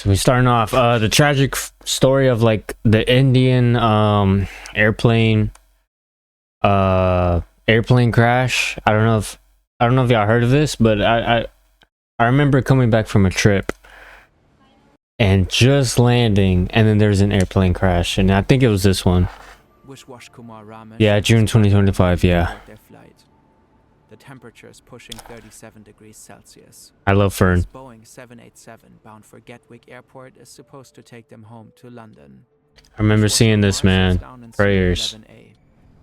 So we starting off the tragic story of like the Indian airplane crash. I don't know if y'all heard of this, but I remember coming back from a trip and just landing, and then there's an airplane crash, and I think it was this one. Yeah, June 2025. Yeah. The temperature is pushing 37 degrees Celsius. I love Fern. This Boeing 787 bound for Gatwick Airport is supposed to take them home to London. I remember seeing this, man. Prayers.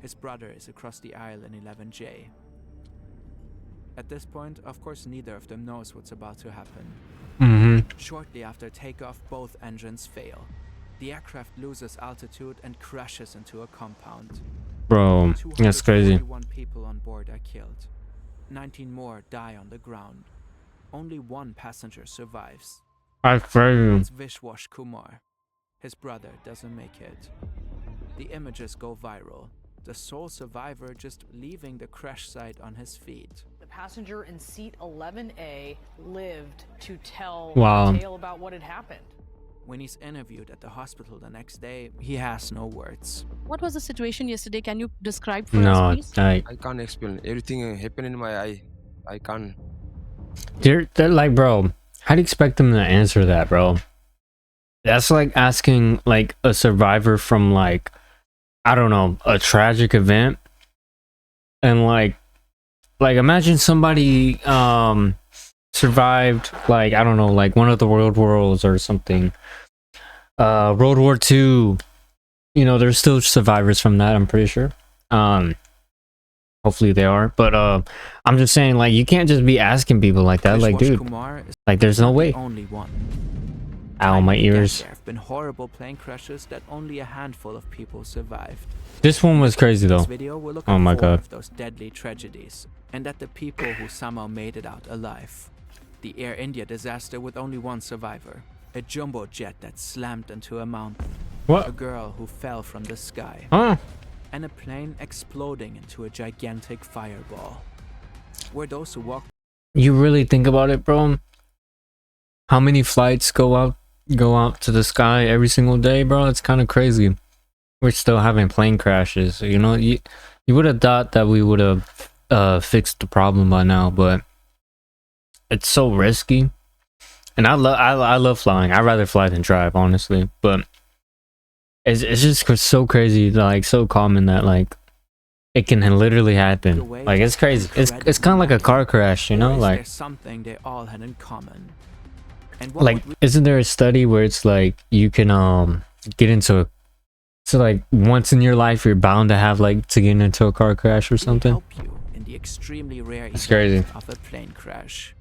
His brother is across the aisle in 11J. At this point, of course, neither of them knows what's about to happen. Shortly after takeoff, both engines fail. The aircraft loses altitude and crashes into a compound. Bro, that's crazy. 241 people on board are killed. 19 more die on the ground. Only one passenger survives. It's crazy. It's Vishwash Kumar. His brother doesn't make it. The images go viral. The sole survivor just leaving the crash site on his feet. The passenger in seat 11A lived to tell Wow. the tale about what had happened. When he's interviewed at the hospital the next day, he has no words. What was the situation yesterday? Can you describe for No, us, please? I can't explain. Everything happened in my eye. I can't. they're like, bro, how do you expect them to answer that, bro? That's like asking like a survivor from like, I don't know, a tragic event, and like imagine somebody survived like, I don't know, like one of the world wars or something, World War II. You know, there's still survivors from that, I'm pretty sure. Hopefully they are, but I'm just saying, like, you can't just be asking people like that. Like, dude, like, there's no way. Only one. Ow, my ears. There have been horrible plane crashes that only a handful of people survived. This one was crazy though. This video will look Oh at my four God. of those deadly tragedies and at the people who somehow made it out alive. The Air India disaster with only one survivor. A jumbo jet that slammed into a mountain. A What? girl who fell from the sky. Huh? And a plane exploding into a gigantic fireball. Were those who walked You really think about it, bro? How many flights go out to the sky every single day, bro? It's kind of crazy. We're still having plane crashes. You know, you would have thought that we would have fixed the problem by now, but it's so risky. And I love flying. I'd rather fly than drive, honestly. But it's just so crazy, like so common that like it can literally happen. Like, it's crazy. It's kind of like a car crash, you know? Or is Like, there something they all had in common? And what like, would isn't there a study where it's like you can get into so like once in your life you're bound to have like to get into a car crash or really something? help you in the extremely rare That's event crazy. of a plane crash?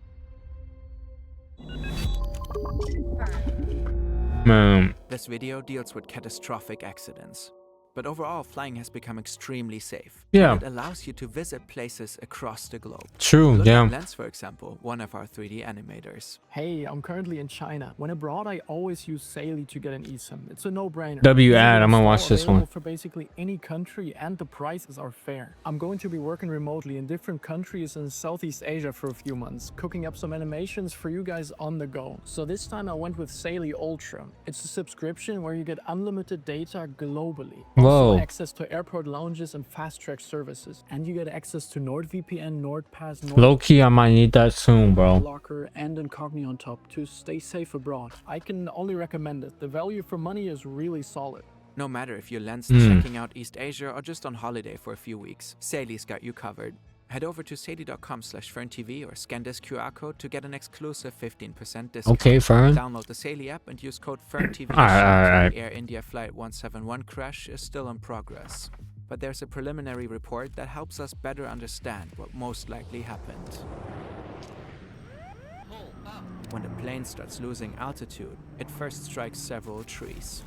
This video deals with catastrophic accidents. But overall, flying has become extremely safe. Yeah. And it allows you to visit places across the globe. True, Look yeah. at Lens, for example, one of our 3D animators. Hey, I'm currently in China. When abroad, I always use Saily to get an eSIM. It's a no-brainer. W Easy ad, to I'm gonna install, watch this one. available for basically any country, and the prices are fair. I'm going to be working remotely in different countries in Southeast Asia for a few months, cooking up some animations for you guys on the go. So this time I went with Saily Ultra. It's a subscription where you get unlimited data globally. Whoa. Also access to airport lounges and fast-track services. And you get access to NordVPN, NordPass, Low-key, I might need that soon, bro. Locker and Incognito on top to stay safe abroad. I can only recommend it. The value for money is really solid. No matter if you're Lens checking out East Asia or just on holiday for a few weeks, Saily's got you covered. Head over to saily.com/FernTV or scan this QR code to get an exclusive 15% discount. Okay, Fern. Download the Saily app and use code FernTV. Alright. The Air India Flight 171 crash is still in progress. But there's a preliminary report that helps us better understand what most likely happened. When the plane starts losing altitude, it first strikes several trees.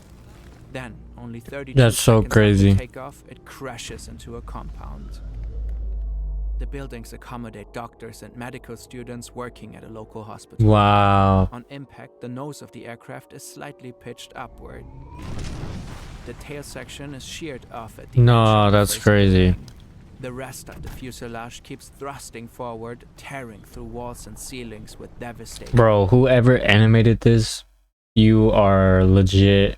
Then, only 32 That's so seconds crazy. after takeoff, it crashes into a compound. The buildings accommodate doctors and medical students working at a local hospital. Wow. On impact, the nose of the aircraft is slightly pitched upward. The tail section is sheared off at the edge No, of the that's first crazy. building. The rest of the fuselage keeps thrusting forward, tearing through walls and ceilings with devastating. Bro, whoever animated this, You are legit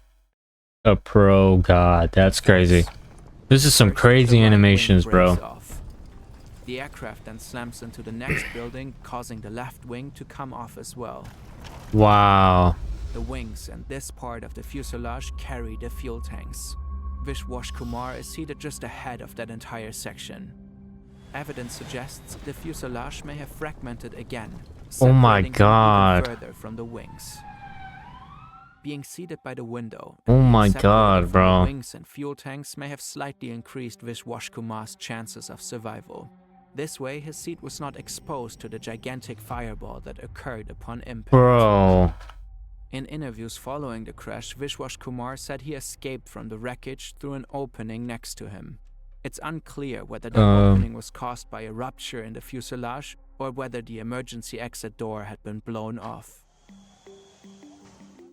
a pro. God, that's crazy. This is some First, crazy the right wing animations, breaks bro. off. The aircraft then slams into the next building, causing the left wing to come off as well. Wow. The wings and this part of the fuselage carry the fuel tanks. Vishwash Kumar is seated just ahead of that entire section. Evidence suggests the fuselage may have fragmented again, Oh my separating him even God. further from the wings. Being seated by the window, Oh and being my separated God, from the bro. wings and fuel tanks may have slightly increased Vishwash Kumar's chances of survival. This way, his seat was not exposed to the gigantic fireball that occurred upon impact. Bro. In interviews following the crash, Vishwash Kumar said he escaped from the wreckage through an opening next to him. It's unclear whether the opening was caused by a rupture in the fuselage or whether the emergency exit door had been blown off.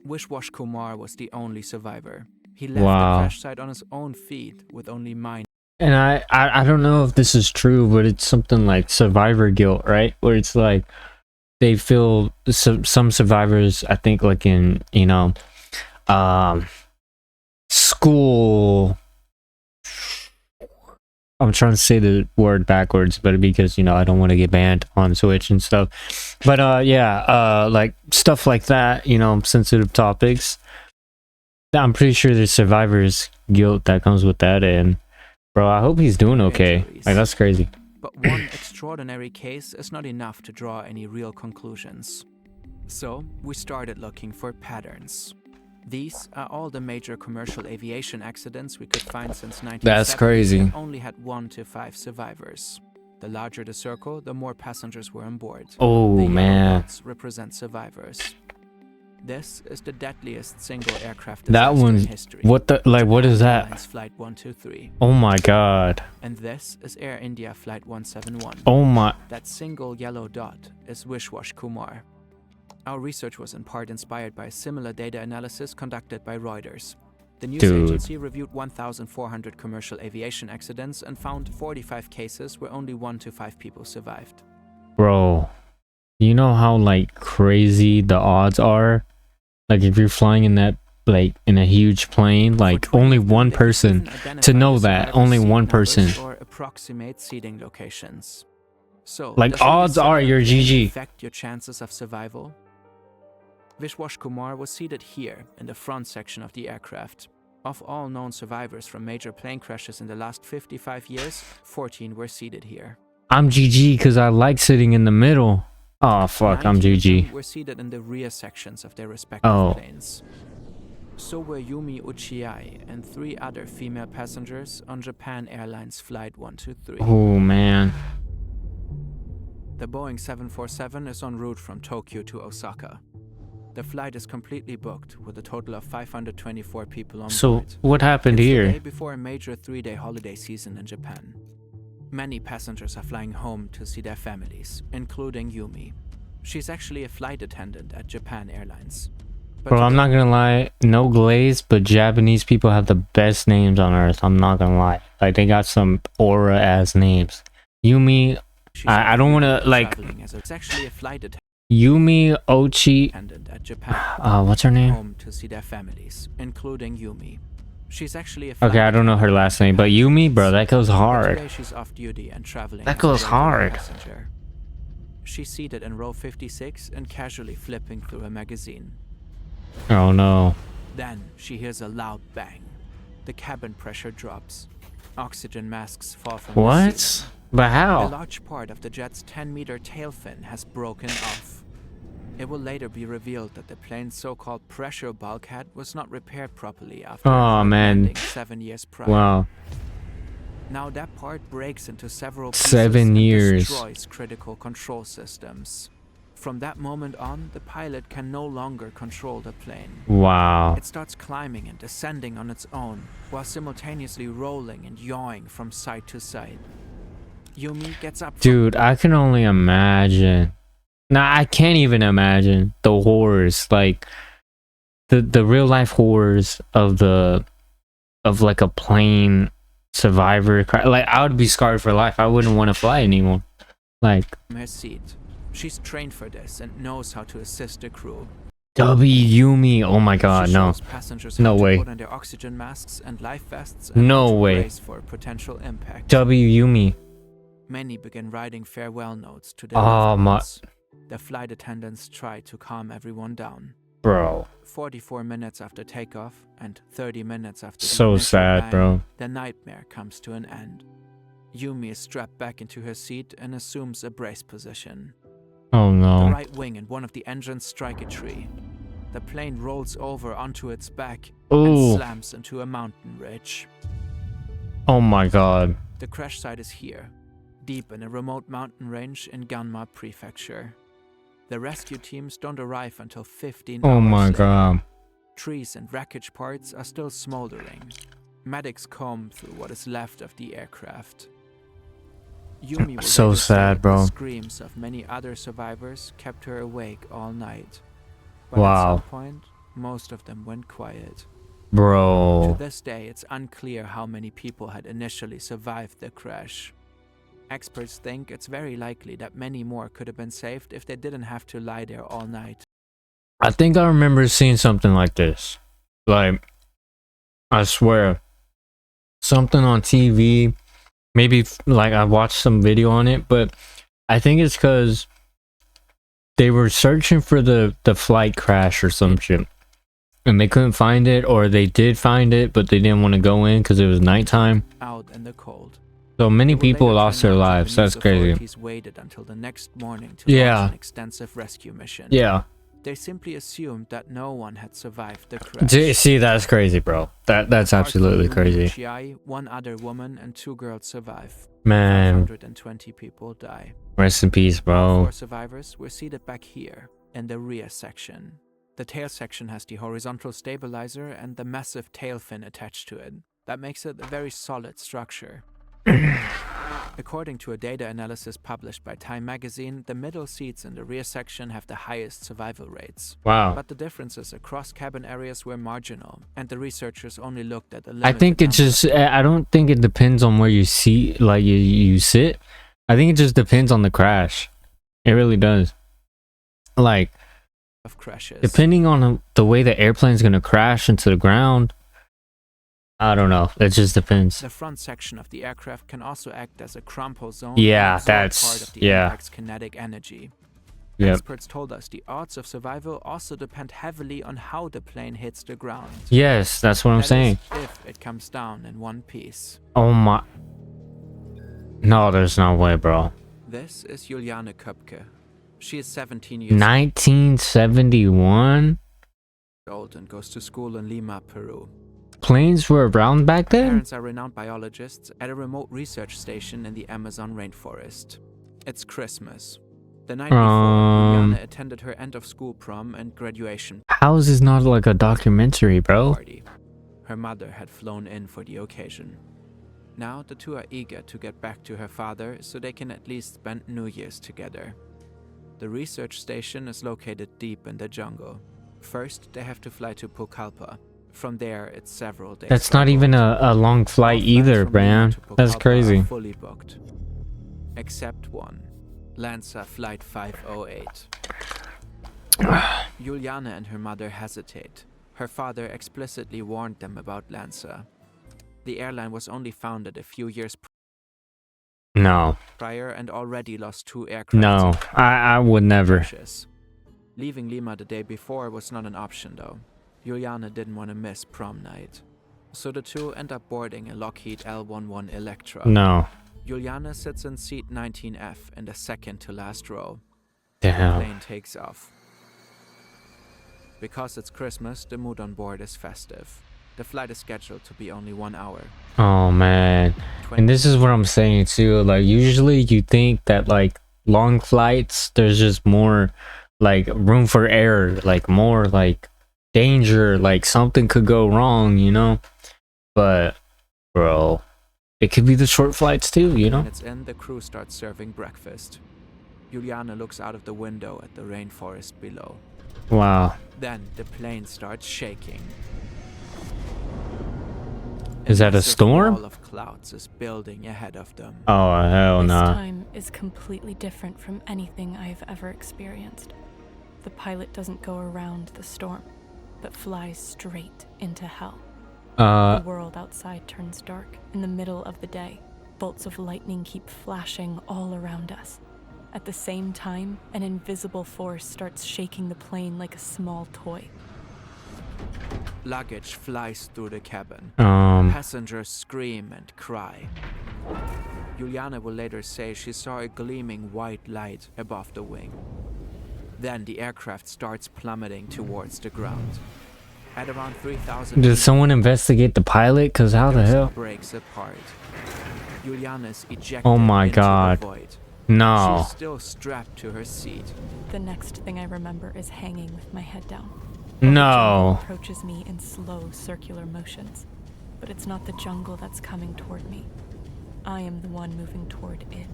Vishwash Kumar was the only survivor. He left Wow. the crash site on his own feet with only minor. And I don't know if this is true, but it's something like survivor guilt, right? Where it's like they feel some survivors, I think, like in, you know, school. I'm trying to say the word backwards, but because, you know, I don't want to get banned on Switch and stuff. But yeah, like stuff like that, you know, sensitive topics. I'm pretty sure there's survivor's guilt that comes with that, and bro, I hope he's doing okay. Like, that's crazy. But one extraordinary case is not enough to draw any real conclusions. So, we started looking for patterns. These are all the major commercial aviation accidents we could find since 1970. That's crazy. And only had 1 to 5 survivors. The larger the circle, the more passengers were on board. Oh, The yellow man. dots represent survivors. This is the deadliest single aircraft That disaster one, in history. what the, like, what is Japan that? Airlines Flight 123. Oh my God. And this is Air India Flight 171. Oh my. That single yellow dot is Vishwash Kumar. Our research was in part inspired by a similar data analysis conducted by Reuters. The news Dude. agency reviewed 1,400 commercial aviation accidents and found 45 cases where only 1 to 5 people survived. Bro, you know how like crazy the odds are? Like if you're flying in that, like in a huge plane, like For 20 only of them, one they person even identified to know the that, survivors' only seat one numbers person. or approximate seating locations. So, Like, does only odds are you're similarity GG. affect your chances of survival? Vishwash Kumar was seated here in the front section of the aircraft. Of all known survivors from major plane crashes in the last 55 years, 14 were seated here. I'm GG because I like sitting in the middle. Oh fuck, I'm 19 of them GG. were seated in the rear sections of their respective Oh. planes. So were Yumi Uchiai and 3 other female passengers on Japan Airlines Flight 123. Oh man. The Boeing 747 is en route from Tokyo to Osaka. The flight is completely booked with a total of 524 people on So board. what happened It's the day here? before a major 3-day holiday season in Japan. Many passengers are flying home to see their families, including Yumi. She's actually a flight attendant at Japan Airlines. But Bro, I'm today, not gonna lie, no glaze, but Japanese people have the best names on earth. I'm not gonna lie. Like they got some aura ass names. Yumi, she's I don't wanna, actually like- traveling as it's actually a flight Yumi Ochi. attendant at Japan. What's her name? Home to see their families, including Yumi. She's actually a flight Okay, I don't know her attendant last at name, but Japan Yumi, bro, Airlines. that goes But hard. today she's off duty and traveling. That as a goes regular hard. passenger. She's seated in row 56 and casually flipping through a magazine. Oh no. Then she hears a loud bang. The cabin pressure drops. Oxygen masks fall from the What? ceiling. But A how? large part of the jet's 10-meter tail fin has broken off. It will later be revealed that the plane's so-called pressure bulkhead was not repaired properly after a Aw, hard man. landing 7 years prior. Wow. Now that part breaks into several pieces 7 and years. destroys critical control systems. From that moment on, the pilot can no longer control the plane. Wow. It starts climbing and descending on its own, while simultaneously rolling and yawing from side to side. Yumi gets up from Dude, I can only imagine. Nah, I can't even imagine the horrors, like the real life horrors of like a plane survivor. Like I would be scarred for life. I wouldn't want to fly anymore. Like her seat. She's trained for this and knows how to assist the crew. W Yumi. Oh my god, She no. shows passengers No how to way. put on their oxygen masks and life vests and No how to way. brace for potential impact. W Yumi. Many begin writing farewell notes to their Oh loved my. ones. The flight attendants try to calm everyone down. Bro. 44 minutes after takeoff and 30 minutes after the So initial sad, bang, bro. the nightmare comes to an end. Yumi is strapped back into her seat and assumes a brace position. Oh The no. right wing and one of the engines strike a tree. The plane rolls over onto its back Ooh. and slams into a mountain ridge. Oh my god. The crash site is here, deep in a remote mountain range in Ganma Prefecture. The rescue teams don't arrive until 15 Oh hours my later. god. Trees and wreckage parts are still smoldering. Medics comb through what is left of the aircraft. Yumi would So later say sad, bro. The screams of many other survivors kept her awake all night. But Wow. at some point, most of them went quiet. To Bro. this day, it's unclear how many people had initially survived the crash. Experts think it's very likely that many more could have been saved if they didn't have to lie there all night. I think I remember seeing something like this. Like, I swear. Something on TV. Maybe like I watched some video on it, but I think it's because they were searching for the flight crash or some shit. And they couldn't find it, or they did find it, but they didn't want to go in because it was nighttime. Out in the cold. So many It would people later lost turn their out lives. That's Japanese crazy. authorities waited until the next morning to Yeah. launch an extensive rescue mission. Yeah. They simply assumed that no one had survived the crash. See, that's crazy, bro. That's Apart from absolutely Yumi crazy. Uchiai, one other woman and 2 girls survive. Man, 520 people die. rest in peace, bro. 4 survivors were seated back here, in the rear section. The tail section has the horizontal stabilizer and the massive tail fin attached to it. That makes it a very solid structure. According to a data analysis published by Time magazine, the middle seats in the rear section have the highest survival rates. Wow. But the differences across cabin areas were marginal, and the researchers only looked at the I think it just, I don't think it depends on where you see, like you sit. I think it just depends on the crash. It really does. Like, of crashes. depending on the way the airplane's gonna crash into the ground, I don't know. It just depends. The front section of the aircraft can also act as a crumple zone. Yeah, and absorb that's- part of the yeah. impact's kinetic energy. Yep. Experts told us the odds of survival also depend heavily on how the plane hits the ground. Yes, that's what I'm That is, saying. if it comes down in one piece. Oh my. No, there's no way, bro. This is Juliane Köpke. She is 17 years 1971? old and goes to school in Lima, Peru. Planes were around back Her then? parents are renowned biologists at a remote research station in the Amazon rainforest. It's Christmas. The night before, Juliane attended her end-of-school prom and graduation How is this not like a documentary, bro? party. Her mother had flown in for the occasion. Now the two are eager to get back to her father so they can at least spend New Year's together. The research station is located deep in the jungle. First, they have to fly to Pucallpa. From there, it's several days. That's by not even boat. a long flight All flights either, from Lima man. to That's Pucallpa are crazy. fully booked. Except one. Lancer Flight 508. Juliane and her mother hesitate. Her father explicitly warned them about Lancer. The airline was only founded a few years No, prior and already lost 2 aircraft. no, I would never. crashes. Leaving Lima the day before was not an option though. Juliane didn't want to miss prom night. So the two end up boarding a Lockheed L-11 Electra. No. Juliane sits in seat 19F in the second to last row. Damn. Plane takes off. Because it's Christmas, the mood on board is festive. The flight is scheduled to be only 1 hour. Oh man. And this is what I'm saying too. Like usually you think that like long flights, there's just more like room for error, like more like danger, like something could go wrong, you know? But bro, it could be the short flights too, you know? Minutes in, the crew starts serving breakfast. Juliane looks out of the window at the rainforest below. Wow. Then the plane starts shaking. Is that a massive storm? wall of clouds is building ahead of them. Oh hell This nah. time is completely different from anything I've ever experienced. The pilot doesn't go around the storm, but flies straight into hell. The world outside turns dark in the middle of the day. Bolts of lightning keep flashing all around us. At the same time, an invisible force starts shaking the plane like a small toy. Luggage flies through the cabin. Passengers scream and cry. Juliana will later say she saw a gleaming white light above the wing. Then the aircraft starts plummeting towards the ground. At around 3,000 Did someone investigate the pilot? Cause how the hell? Breaks apart. Juliana's ejected Oh my into god. the void. No. She's still strapped to her seat. The next thing I remember is hanging with my head down. No. The jungle approaches me in slow circular motions, but it's not the jungle that's coming toward me. I am the one moving toward it.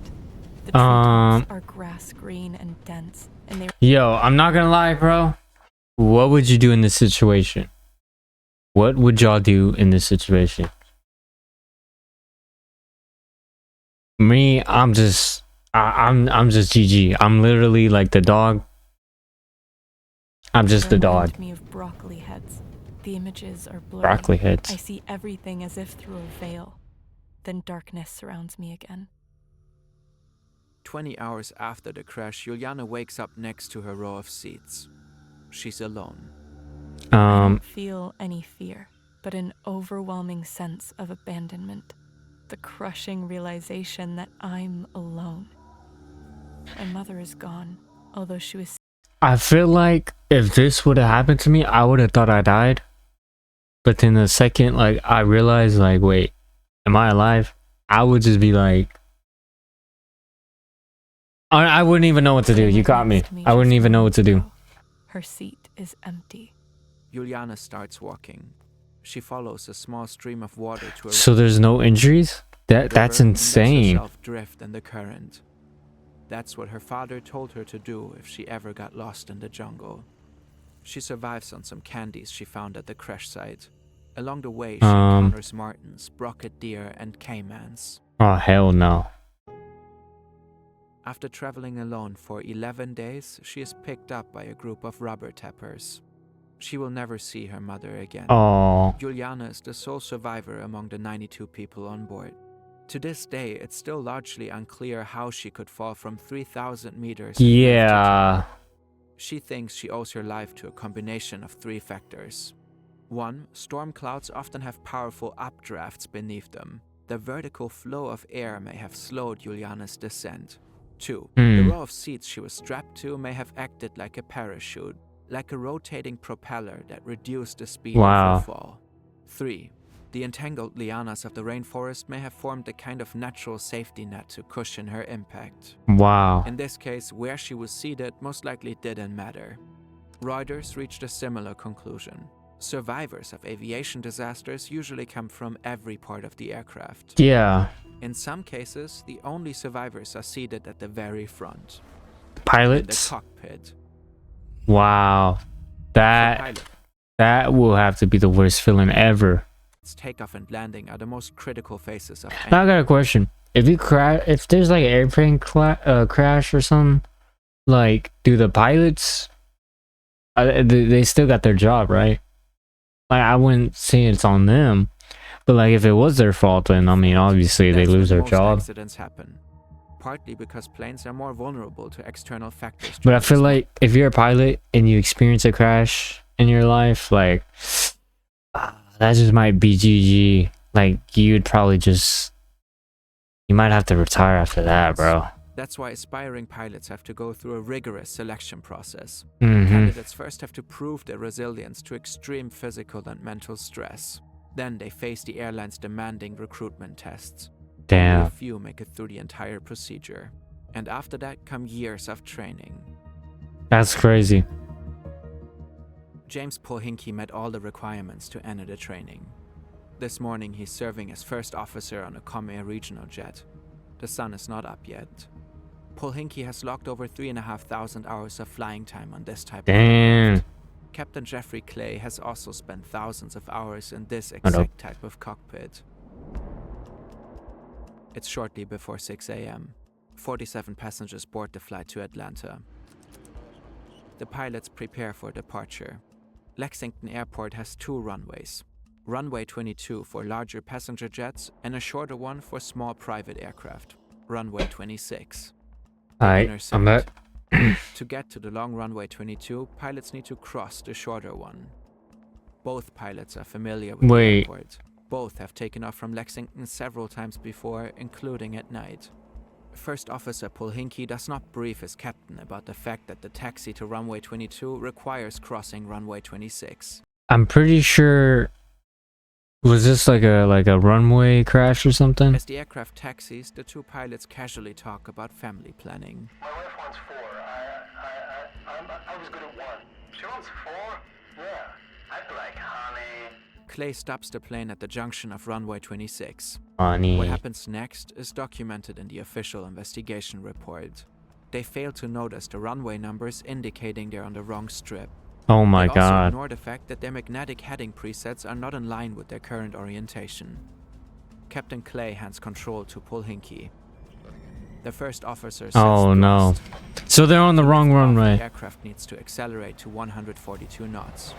The treetops are grass green and dense, and they. Yo, I'm not gonna lie, bro. What would you do in this situation? What would y'all do in this situation? Me, I'm just GG. I'm literally like the dog. I'm just the dog. Me of broccoli heads. The images are blurry. Broccoli heads. I see everything as if through a veil. Then darkness surrounds me again. 20 hours after the crash, Juliana wakes up next to her row of seats. She's alone. I don't feel any fear, but an overwhelming sense of abandonment. The crushing realization that I'm alone. My mother is gone, although she was. I feel like if this would have happened to me, I would have thought I died. But then the second, like, I realized, like, wait, am I alive? I would just be like, I wouldn't even know what to do. You got me. I wouldn't even know what to do. Her seat is empty. Juliana starts walking. She follows a small stream of water to a So there's no injuries? That's insane. Drift in the current. That's what her father told her to do if she ever got lost in the jungle. She survives on some candies she found at the crash site. Along the way, she encounters martens, brocket deer, and caimans. Oh, hell no. After traveling alone for 11 days, she is picked up by a group of rubber tappers. She will never see her mother again. Oh. Juliana is the sole survivor among the 92 people on board. To this day, it's still largely unclear how she could fall from 3,000 meters. Yeah. She thinks she owes her life to a combination of 3 factors. 1. Storm clouds often have powerful updrafts beneath them. The vertical flow of air may have slowed Juliana's descent. 2. The row of seats she was strapped to may have acted like a parachute, like a rotating propeller that reduced the speed of her fall. 3. The entangled lianas of the rainforest may have formed a kind of natural safety net to cushion her impact. Wow. In this case, where she was seated most likely didn't matter. Reuters reached a similar conclusion. Survivors of aviation disasters usually come from every part of the aircraft. Yeah. In some cases, the only survivors are seated at the very front. Pilots? In the cockpit. Wow. That will have to be the worst feeling ever. Takeoff and landing are the most critical phases of I got a question. If you if there's like an airplane crash or something, like, do the pilots, they still got their job, right? Like, I wouldn't say it's on them, but like, if it was their fault, then I mean, obviously they lose their job. Accidents happen, partly because planes are more vulnerable to external factors. But I feel like if you're a pilot and you experience a crash in your life, like, that just might be GG. Like, you'd probably just, you might have to retire after that, bro. That's why aspiring pilots have to go through a rigorous selection process. Mm-hmm. Candidates first have to prove their resilience to extreme physical and mental stress. Then they face the airline's demanding recruitment tests. Damn. Only a few make it through the entire procedure. And after that come years of training. That's crazy. James Polhinky met all the requirements to enter the training. This morning he's serving as first officer on a Comair regional jet. The sun is not up yet. Polhinky has logged over 3,500 hours of flying time on this type of aircraft. Captain Jeffrey Clay has also spent thousands of hours in this exact type of cockpit. It's shortly before 6 a.m. 47 passengers board the flight to Atlanta. the pilots prepare for departure. Lexington Airport has 2 runways. Runway 22 for larger passenger jets and a shorter one for small private aircraft. Runway 26. Alright, I'm back. To get to the long runway 22, pilots need to cross the shorter one. Both pilots are familiar with the airport. Both have taken off from Lexington several times before, including at night. First Officer Polhinky does not brief his captain about the fact that the taxi to runway 22 requires crossing runway 26. I'm pretty sure... Was this like a runway crash or something? As the aircraft taxis, the 2 pilots casually talk about family planning. My wife wants 4. I was good at 1. She wants 4? Yeah. I'd be like, honey. Clay stops the plane at the junction of runway 26. Honey. What happens next is documented in the official investigation report. They fail to notice the runway numbers indicating they're on the wrong strip. Oh my they god. also ignore the fact that their magnetic heading presets are not in line with their current orientation. Captain Clay hands control to Polhinky. The first officer says Oh no. So they're on the wrong runway. The aircraft needs to accelerate to 142 knots.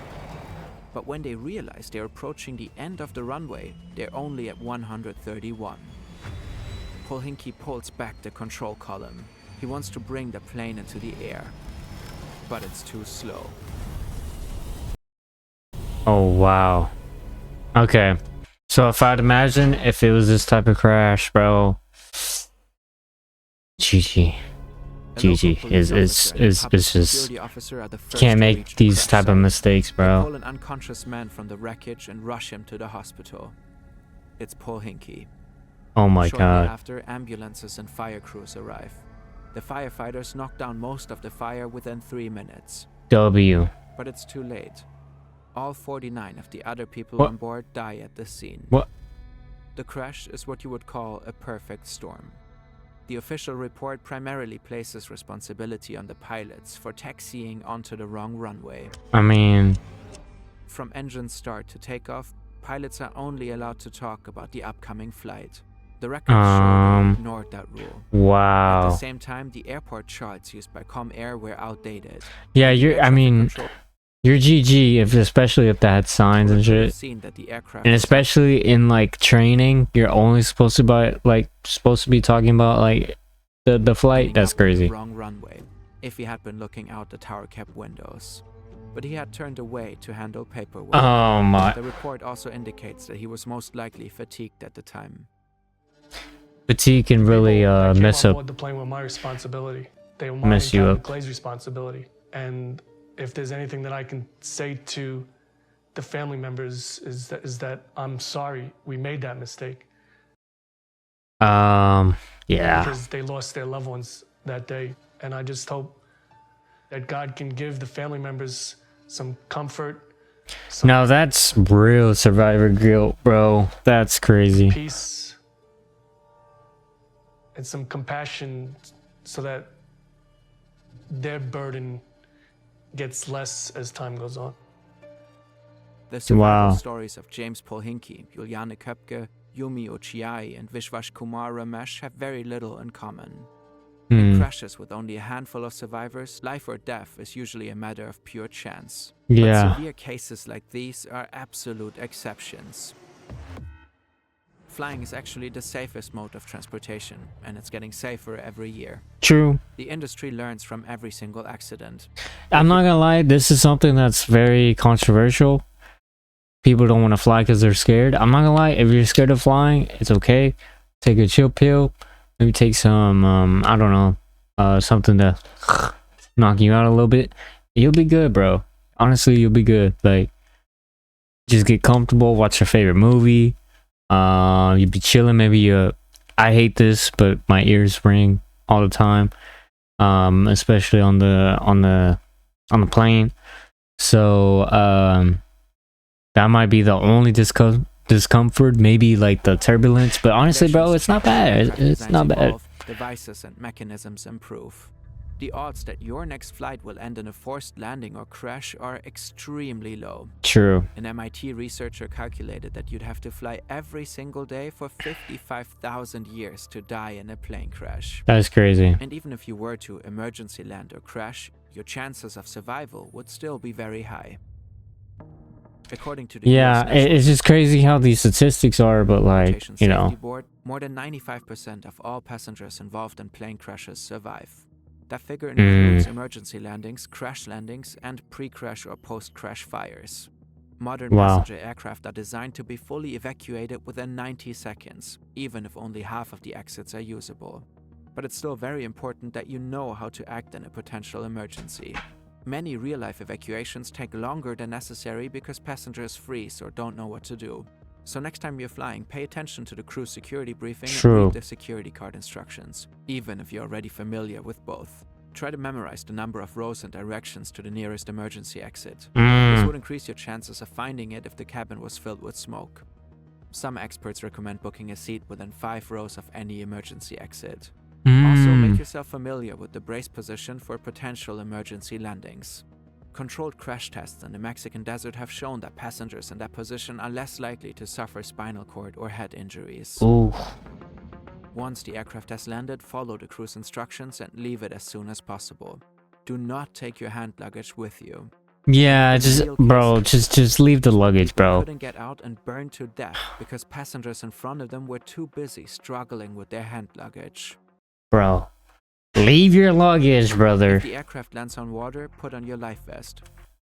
But when they realize they're approaching the end of the runway, they're only at 131. Polhinky pulls back the control column. He wants to bring the plane into the air, but it's too slow. Oh wow. Okay. So if I'd imagine if it was this type of crash, bro. GG. GG is just can't make these type of mistakes, They bro. pull an unconscious man from the wreckage and rush him to the hospital. It's Polhinky. Oh my Shortly god. after, ambulances and fire crews arrive. The firefighters knock down most of the fire within 3 minutes. W. But it's too late. All 49 of the other people What? on board die at the scene. What? The crash is what you would call a perfect storm. The official report primarily places responsibility on the pilots for taxiing onto the wrong runway. I mean, From engine start to takeoff, pilots are only allowed to talk about the upcoming flight. The records show they ignored that rule. At the wow. same time, the airport charts used by ComAir were outdated. Yeah, The you're air I traffic mean, control you're GG if especially if that had signs and would have shit. seen that the aircraft And was especially in like training, you're only supposed to be talking about like the flight. ending That's up on the crazy. wrong runway, if he had been looking out the tower cap windows. But he had turned away to handle paperwork. Oh my. The report also indicates that he was most likely fatigued at the time. Fatigue can really People that came mess on up. board the plane were my responsibility. They were Mess you up. Clay's responsibility. And if there's anything that I can say to the family members is that I'm sorry we made that mistake. Yeah. Because they lost their loved ones that day. And I just hope that God can give the family members some comfort, some Now that's real survivor guilt, bro. That's crazy. peace, and some compassion so that their burden gets less as time goes on. The survival Wow. stories of James Polhinky, Juliane Köpke, Yumi Ochiai, and Vishwash Kumar Ramesh have very little in common. In Hmm. crashes with only a handful of survivors, life or death is usually a matter of pure chance. Yeah. But severe cases like these are absolute exceptions. Flying is actually the safest mode of transportation, and it's getting safer every year. True. The industry learns from every single accident. I'm not gonna lie, this is something that's very controversial. People don't want to fly because they're scared. I'm not gonna lie, if you're scared of flying, it's okay. Take a chill pill. Maybe take some, I don't know, something to knock you out a little bit. You'll be good, bro. Honestly, you'll be good. Like, just get comfortable, watch your favorite movie. You'll be chilling. Maybe I hate this, but my ears ring all the time. Especially on the plane. So that might be the only discomfort, maybe like the turbulence, but honestly, bro, it's not bad. It's not bad. Evolve, devices and mechanisms improve. The odds that your next flight will end in a forced landing or crash are extremely low. True. An MIT researcher calculated that you'd have to fly every single day for 55,000 years to die in a plane crash. That's crazy. And even if you were to emergency land or crash, your chances of survival would still be very high. According to the yeah, it's just crazy how these statistics are, but like, you know. Board, more than 95% of all passengers involved in plane crashes survive. That figure includes emergency landings, crash landings, and pre-crash or post-crash fires. Modern passenger aircraft are designed to be fully evacuated within 90 seconds, even if only half of the exits are usable. But it's still very important that you know how to act in a potential emergency. Many real-life evacuations take longer than necessary because passengers freeze or don't know what to do. So next time you're flying, pay attention to the crew security briefing and read the security card instructions, even if you're already familiar with both. Try to memorize the number of rows and directions to the nearest emergency exit. This would increase your chances of finding it if the cabin was filled with smoke. Some experts recommend booking a seat within 5 rows of any emergency exit. Also, make yourself familiar with the brace position for potential emergency landings. Controlled crash tests in the Mexican desert have shown that passengers in that position are less likely to suffer spinal cord or head injuries. Once the aircraft has landed, follow the crew's instructions and leave it as soon as possible. Do not take your hand luggage with you. Yeah, just leave the luggage, bro. Couldn't get out and burned to death because passengers in front of them were too busy struggling with their hand luggage. Bro, leave your luggage, brother. If the aircraft lands on water, put on your life vest.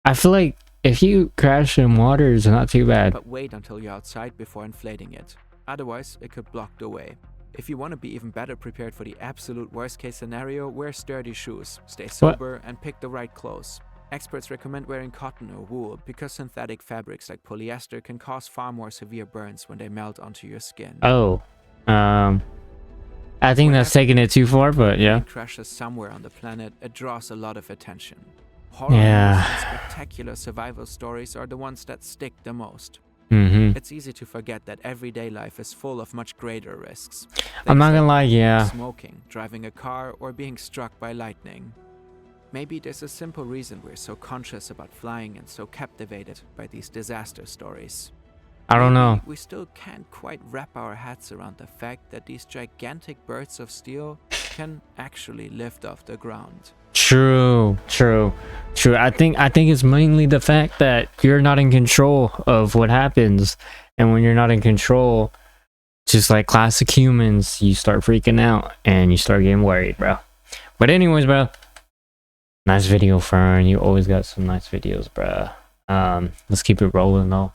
I feel like if you crash in water, it's not too bad. But wait until you're outside before inflating it. Otherwise, it could block the way. If you want to be even better prepared for the absolute worst case scenario, wear sturdy shoes, stay sober, and pick the right clothes. Experts recommend wearing cotton or wool because synthetic fabrics like polyester can cause far more severe burns when they melt onto your skin. I think that's taking it too far, but yeah. Crashes somewhere on the planet, it draws a lot of attention. Horror and spectacular survival stories are the ones that stick the most. It's easy to forget that everyday life is full of much greater risks. I'm not gonna lie, Smoking, driving a car, or being struck by lightning. Maybe there's a simple reason we're so conscious about flying and so captivated by these disaster stories. I don't know. We still can't quite wrap our heads around the fact that these gigantic birds of steel can actually lift off the ground. True. I think it's mainly the fact that you're not in control of what happens, and when you're not in control, just like classic humans, you start freaking out and you start getting worried, bro. But anyways, bro, nice video, Fern. You always got some nice videos, bro. Let's keep it rolling though.